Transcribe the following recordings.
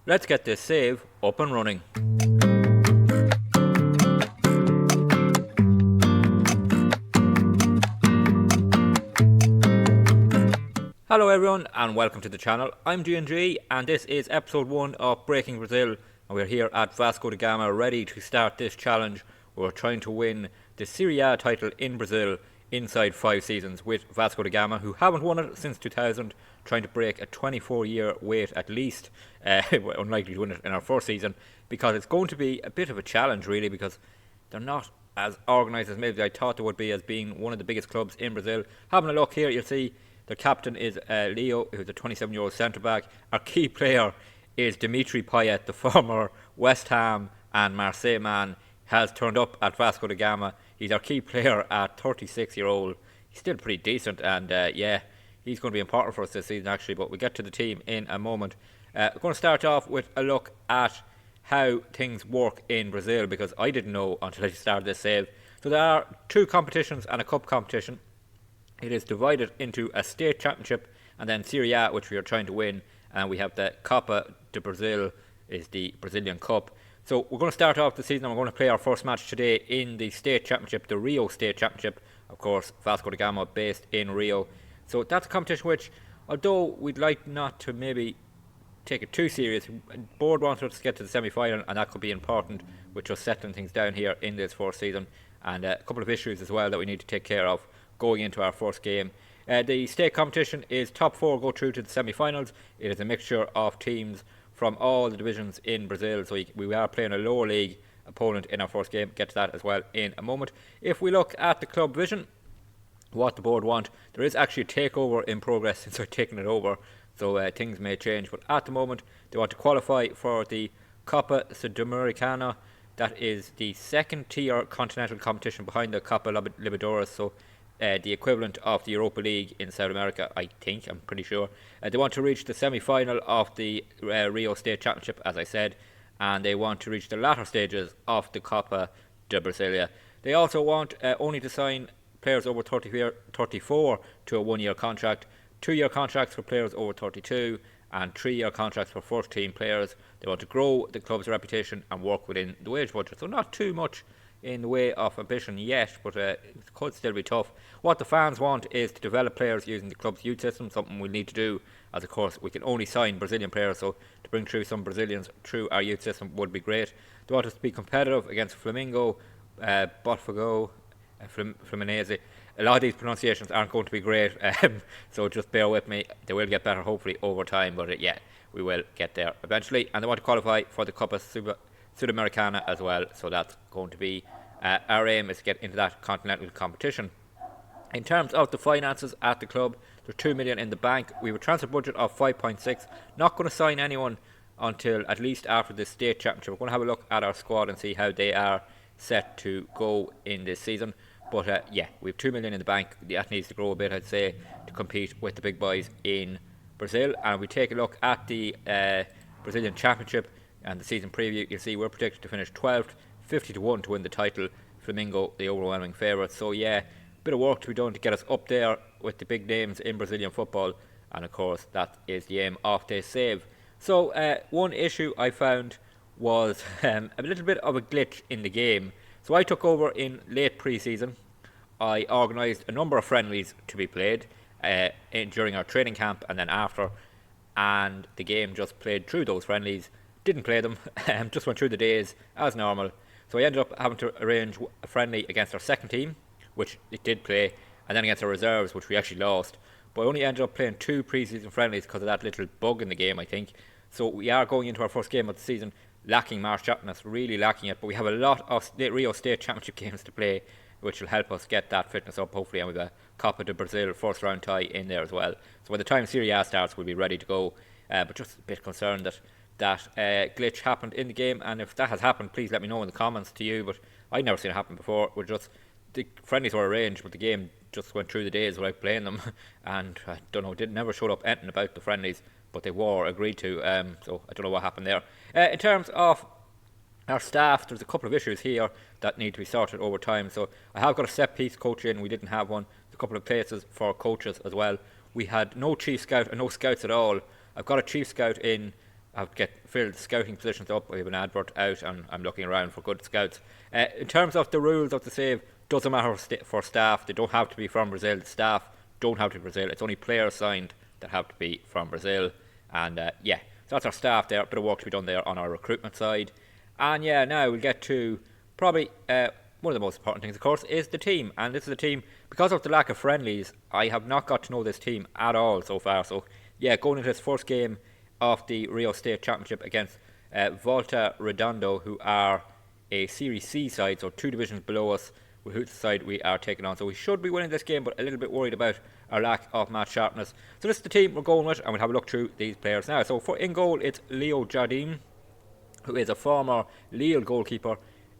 Let's get this save up and running. Hello everyone and welcome to the channel. I'm G&G and this is episode 1 of Breaking Brazil, and we're here at Vasco da Gama ready to start this challenge. We're trying to win the Serie A title in Brazil inside 5 seasons with Vasco da Gama, who haven't won it since 2000, trying to break a 24-year wait at least. We're unlikely to win it in our first season because it's going to be a bit of a challenge really, because they're not as organised as maybe I thought they would be, as being one of the biggest clubs in Brazil. Having a look here, you'll see their captain is Leo, who's a 27-year-old centre-back. Our key player is Dimitri Payet, the former West Ham and Marseille man, has turned up at Vasco da Gama. He's our key player at 36-year-old. He's still pretty decent, and he's going to be important for us this season actually, but we'll get to the team in a moment. We're going to start off with a look at how things work in Brazil, because I didn't know until I started this save. So there are 2 competitions and a cup competition. It is divided into a state championship and then Serie A, which we are trying to win, and we have the Copa do Brazil, is the Brazilian Cup. So we're going to start off the season and we're going to play our first match today in the state championship, the Rio state championship. Of course, Vasco da Gama based in Rio. So that's a competition which, although we'd like not to maybe take it too serious, the board wanted us to get to the semi-final, and that could be important with just settling things down here in this first season, and a couple of issues as well that we need to take care of going into our first game. The state competition is top 4 go through to the semi-finals. It is a mixture of teams from all the divisions in Brazil, so we are playing a lower league opponent in our first game. Get to that as well in a moment. If we look at the club vision, what the board want, there is actually a takeover in progress since we're taking it over, so things may change, but at the moment they want to qualify for the Copa Sudamericana. That is the second tier continental competition behind the Copa Libertadores, so the equivalent of the Europa League in South America, I'm pretty sure. They want to reach the semi-final of the Rio State Championship, as I said, and they want to reach the latter stages of the Copa de Brasilia. They also want only to sign players over 34 to a 1-year contract, 2-year contracts for players over 32, and 3-year contracts for first-team players. They want to grow the club's reputation and work within the wage budget, so not too much in the way of ambition yet, but it could still be tough. What the fans want is to develop players using the club's youth system, something we need to do, as of course we can only sign Brazilian players, so to bring through some Brazilians through our youth system would be great. They want us to be competitive against Flamengo, Botafogo, Fluminense. A lot of these pronunciations aren't going to be great, so just bear with me. They will get better hopefully over time, but we will get there eventually. And they want to qualify for the Copa Sudamericana as well, so that's going to be our aim, is to get into that continental competition. In terms of the finances at the club, there's 2 million in the bank. We have a transfer budget of 5.6. Not going to sign anyone until at least after the state championship. We're going to have a look at our squad and see how they are set to go in this season. But we have 2 million in the bank. That needs to grow a bit, I'd say, to compete with the big boys in Brazil. And we take a look at the Brazilian Championship and the season preview. You'll see we're predicted to finish 12th, 50-1 to win the title. Flamengo, the overwhelming favourite. So bit of work to be done to get us up there with the big names in Brazilian football, and of course that is the aim of this save. So one issue I found was a little bit of a glitch in the game. So I took over in late pre-season. I organised a number of friendlies to be played during our training camp and then after, and the game just played through those friendlies. Didn't play them, just went through the days as normal. So I ended up having to arrange a friendly against our second team, which it did play, and then against our reserves, which we actually lost. But I only ended up playing 2 pre-season friendlies because of that little bug in the game, I think. So we are going into our first game of the season lacking March Chatness, really lacking it. But we have a lot of Rio State Championship games to play, which will help us get that fitness up, hopefully. And we've a Copa de Brazil first round tie in there as well. So by the time Serie A starts, we'll be ready to go. But just a bit concerned that glitch happened in the game. And if that has happened, please let me know in the comments to you. But I've never seen it happen before. The friendlies were arranged, but the game just went through the days without playing them. And I don't know, never showed up anything about the friendlies, but they were agreed to. So I don't know what happened there. In terms of our staff, there's a couple of issues here that need to be sorted over time. So I have got a set piece coach in. We didn't have one. There's a couple of places for coaches as well. We had no chief scout and no scouts at all. I've got a chief scout in have to get filled scouting positions up. We have an advert out and I'm looking around for good scouts. In terms of the rules of the save, doesn't matter for staff. They don't have to be from Brazil. The staff don't have to be Brazil. It's only players signed that have to be from Brazil. And so that's our staff there. A bit of work to be done there on our recruitment side. And now we'll get to probably one of the most important things, of course, is the team. And this is a team, because of the lack of friendlies, I have not got to know this team at all so far. So going into this first game of the Rio State Championship against Volta Redonda, who are a Series C side, so 2 divisions below us, who's the side we are taking on. So we should be winning this game, but a little bit worried about our lack of match sharpness. So this is the team we're going with, and we'll have a look through these players now. So in goal, it's Leo Jardim, who is a former Lille goalkeeper,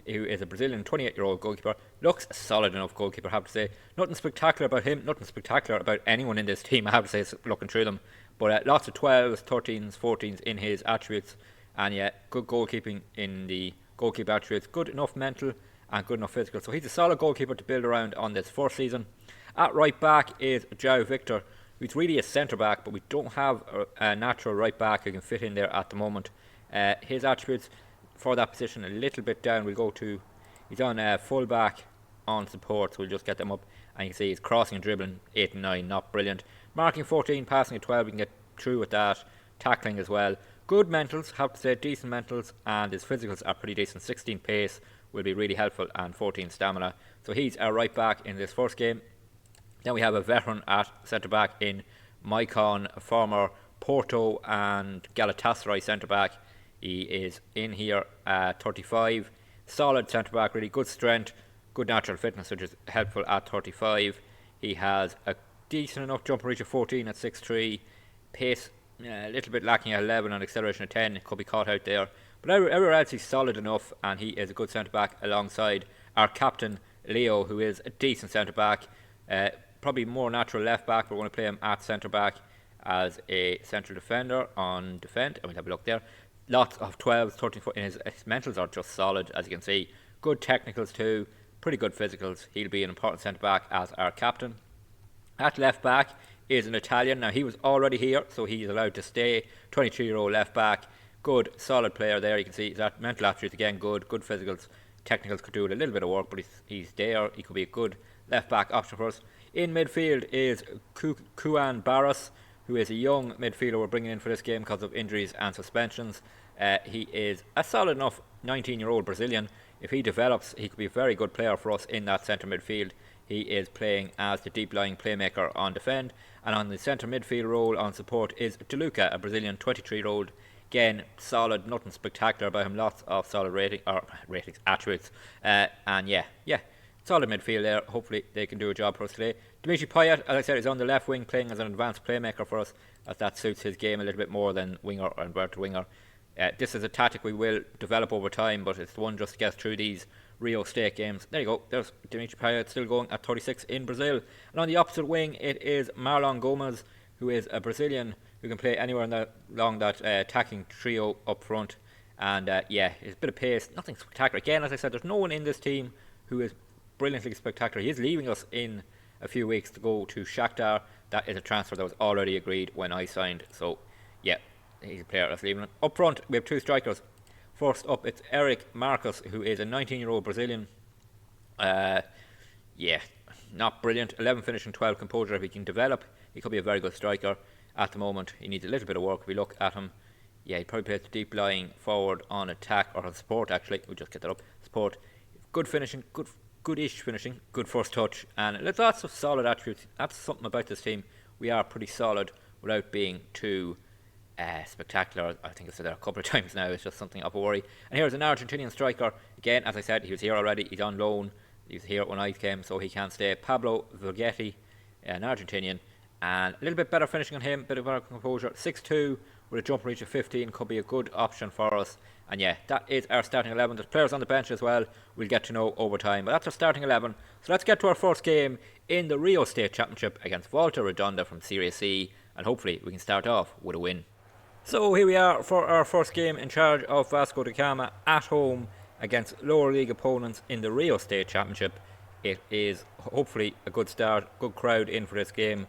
who is a Brazilian 28-year-old goalkeeper. Looks a solid enough goalkeeper, I have to say. Nothing spectacular about him, nothing spectacular about anyone in this team, I have to say, looking through them. But lots of 12s, 13s, 14s in his attributes. And good goalkeeping in the goalkeeper attributes. Good enough mental and good enough physical. So he's a solid goalkeeper to build around on this first season. At right back is João Victor, who's really a centre back, but we don't have a natural right back who can fit in there at the moment. His attributes for that position a little bit down. We'll go to, he's on full back on support, so we'll just get them up, and you can see he's crossing and dribbling 8 and 9, not brilliant. Marking 14, passing at 12, we can get through with that. Tackling as well. Good mentals, have to say, decent mentals, and his physicals are pretty decent. 16 pace will be really helpful, and 14 stamina. So he's our right back in this first game. Then we have a veteran at centre back in Maicon, a former Porto and Galatasaray centre back. He is in here at 35. Solid centre back, really good strength, good natural fitness, which is helpful at 35. He has a decent enough jump reach of 14 at 6'3". Pace a little bit lacking at 11 and acceleration at 10. It could be caught out there. But everywhere else he's solid enough, and he is a good centre back alongside our captain Leo, who is a decent centre back. Probably more natural left back, but we're going to play him at centre back as a central defender on defend, and we'll have a look there. Lots of 12s, 13 foot in his mentals are just solid, as you can see. Good technicals too, pretty good physicals. He'll be an important centre back as our captain. At left back is an Italian. Now he was already here, so he's allowed to stay. 23-year-old left back, good solid player there. You can see that mental attributes again, good physicals. Technicals could do a little bit of work, but he's there. He could be a good left back option for us. In midfield is Kuan Barros, who is a young midfielder we're bringing in for this game because of injuries and suspensions. He is a solid enough 19-year-old Brazilian. If he develops, he could be a very good player for us in that centre midfield. He is playing as the deep-lying playmaker on defend. And on the centre midfield role on support is DeLuca, a Brazilian 23-year-old. Again, solid, nothing spectacular about him. Lots of solid attributes. Solid midfield there. Hopefully they can do a job for us today. Dimitri Payet, as I said, is on the left wing playing as an advanced playmaker for us, as that suits his game a little bit more than winger or inverted winger. This is a tactic we will develop over time, but it's the one just to get through these Rio State games. There you go. There's Dimitri Payet still going at 36 in Brazil. And on the opposite wing, it is Marlon Gomes, who is a Brazilian who can play anywhere along that attacking trio up front. And it's a bit of pace, nothing spectacular. Again, as I said, there's no one in this team who is brilliantly spectacular. He is leaving us in a few weeks to go to Shakhtar. That is a transfer that was already agreed when I signed. So, he's a player that's leaving. Up front, we have 2 strikers. First up, it's Eric Marcus, who is a 19-year-old Brazilian. Not brilliant. 11 finishing, 12 composure. If he can develop, he could be a very good striker. At the moment, he needs a little bit of work. If we look at him, he probably plays the deep lying forward on attack, or on support actually. We'll just get that up. Support. Good finishing, good-ish finishing, good first touch, and there's lots of solid attributes. That's something about this team. We are pretty solid without being too spectacular. I think I've said that a couple of times now. It's just something of a worry. And here's an Argentinian striker. Again, as I said, he was here already. He's on loan. He was here when I came, so he can't stay. Pablo Vergetti, an Argentinian. And a little bit better finishing on him, bit of better composure. 6'2", with a jump reach of 15, could be a good option for us. And that is our starting 11. There's players on the bench as well we'll get to know over time. But that's our starting 11. So let's get to our first game in the Rio State Championship against Volta Redonda from Serie C. And hopefully we can start off with a win. So here we are for our first game in charge of Vasco da Gama at home against lower league opponents in the Rio State Championship. It is hopefully a good start, good crowd in for this game.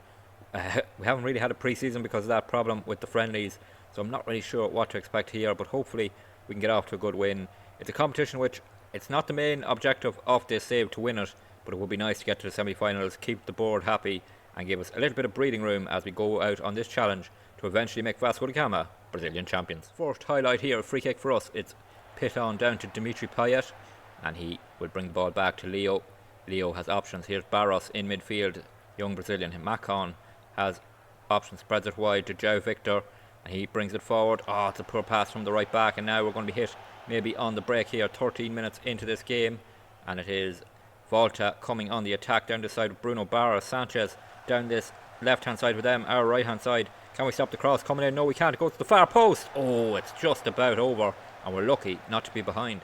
We haven't really had a pre-season because of that problem with the friendlies, so I'm not really sure what to expect here, but hopefully we can get off to a good win. It's a competition which it's not the main objective of this save to win it, but it would be nice to get to the semi-finals, keep the board happy and give us a little bit of breathing room as we go out on this challenge to eventually make Vasco da Gama Brazilian champions. First highlight here, a free kick for us. It's pit on down to Dimitri Payet, and he will bring the ball back to Leo. Leo has options. Here's Barros in midfield, young Brazilian. Macon has options, spreads it wide to João Victor, and he brings it forward. Oh, it's a poor pass from the right back, and now we're going to be hit maybe on the break here, 13 minutes into this game, and it is Volta coming on the attack down this side with Bruno Barros. Sanchez down this left hand side with them, our right hand side. Can we stop the cross coming in? No, we can't. It goes to the far post. Oh, it's just about over, and we're lucky not to be behind.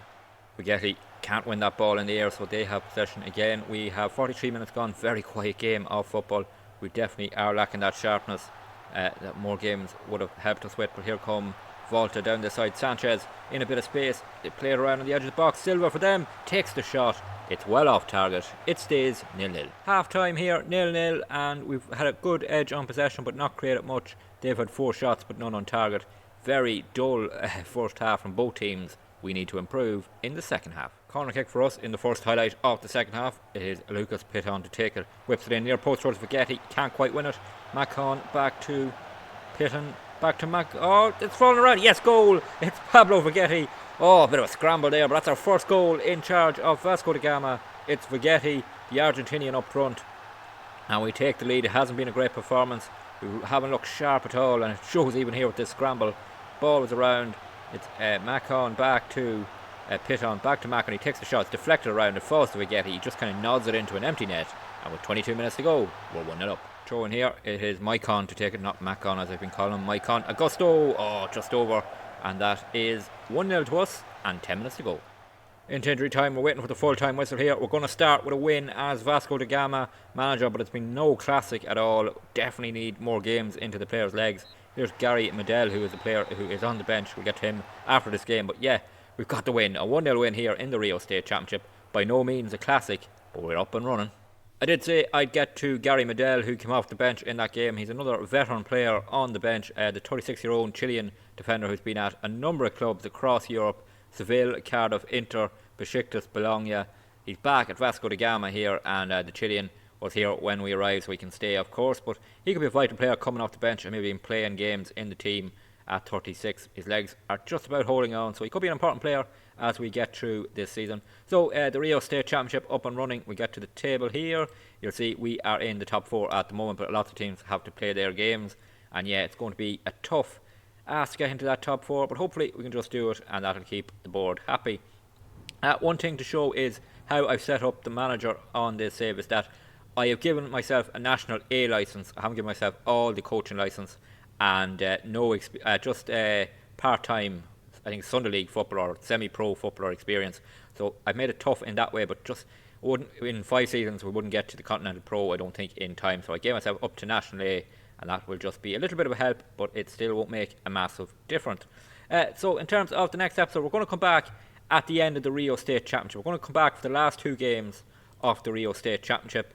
Spaghetti can't win that ball in the air, so they have possession again. We have 43 minutes gone. Very quiet game of football. We definitely are lacking that sharpness that more games would have helped us with. But here come Volta down the side. Sanchez in a bit of space. They play it around on the edge of the box. Silva for them. Takes the shot. It's well off target. It stays 0-0. Half time here, 0-0, and we've had a good edge on possession but not created much. They've had 4 shots but none on target. Very dull first half from both teams. We need to improve in the second half. Corner kick for us in the first highlight of the second half. It is Lucas Piton to take it. Whips it in near post towards Spaghetti. Can't quite win it. Macon back to Piton. Back to Mac. Oh, it's falling around. Yes, goal. It's Pablo Spaghetti. Oh, a bit of a scramble there, but that's our first goal in charge of Vasco da Gama. It's Spaghetti, the Argentinian up front, and we take the lead. It hasn't been a great performance. We haven't looked sharp at all, and it shows even here with this scramble. Ball was around. It's Macon back to Piton, back to Macon. He takes the shot. It's deflected around. It falls to Spaghetti. He just kind of nods it into an empty net, and with 22 minutes to go, we're 1-0 up. Throw in here. It is Maicon to take it, not Macon as I've been calling him. Maicon. Augusto. Oh, just over. And that is 1-0 to us and 10 minutes to go. Into injury time, we're waiting for the full-time whistle here. We're going to start with a win as Vasco da Gama manager, but it's been no classic at all. Definitely need more games into the players' legs. Here's Gary Medel, who is a player who is on the bench. We'll get to him after this game. But yeah, we've got the win. A 1-0 win here in the Rio State Championship. By no means a classic, but we're up and running. I did say I'd get to Gary Medel, who came off the bench in that game. He's another veteran player on the bench, the 36-year-old Chilean defender who's been at a number of clubs across Europe: Seville, Cardiff, Inter, Besiktas, Bologna. He's back at Vasco da Gama here, and the Chilean was here when we arrived, so he can stay, of course. But he could be a vital player coming off the bench and maybe even playing games in the team at 36. His legs are just about holding on, so he could be an important player as we get through this season. So the Rio State Championship up and running. We get to the table here. You'll see we are in the top 4 at the moment, but lots of teams have to play their games, and yeah, it's going to be a tough ask to get into that top 4, but hopefully we can just do it, and that'll keep the board happy. One thing to show is how I've set up the manager on this save is that I have given myself a national A licence. I haven't given myself all the coaching licence, and just part-time, I think, Sunday League football or semi-pro footballer experience. So I've made it tough in that way, but just in 5 seasons we wouldn't get to the Continental Pro, I don't think, in time. So I gave myself up to National A, and that will just be a little bit of a help, but it still won't make a massive difference. So in terms of the next episode, we're going to come back at the end of the Rio State Championship. We're going to come back for the last 2 games of the Rio State Championship,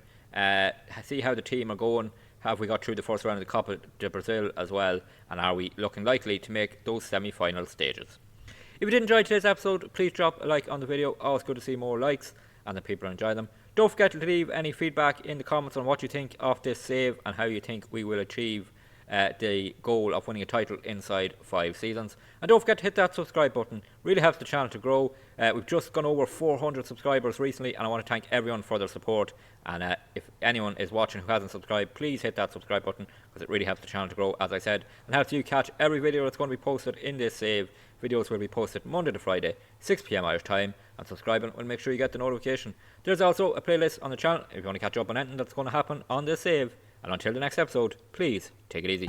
see how the team are going. Have we got through the first round of the Copa de Brazil as well, and are we looking likely to make those semi-final stages? If you did enjoy today's episode, please drop a like on the video. Always good to see more likes and that people enjoy them. Don't forget to leave any feedback in the comments on what you think of this save and how you think we will achieve the goal of winning a title inside 5 seasons. And don't forget to hit that subscribe button. Really helps the channel to grow. We've just gone over 400 subscribers recently, and I want to thank everyone for their support. And if anyone is watching who hasn't subscribed, please hit that subscribe button, because it really helps the channel to grow, as I said, and helps you catch every video that's going to be posted in this save. Videos will be posted Monday to Friday, 6 PM Irish time, and subscribing will make sure you get the notification. There's also a playlist on the channel if you want to catch up on anything that's going to happen on this save. And until the next episode, please take it easy.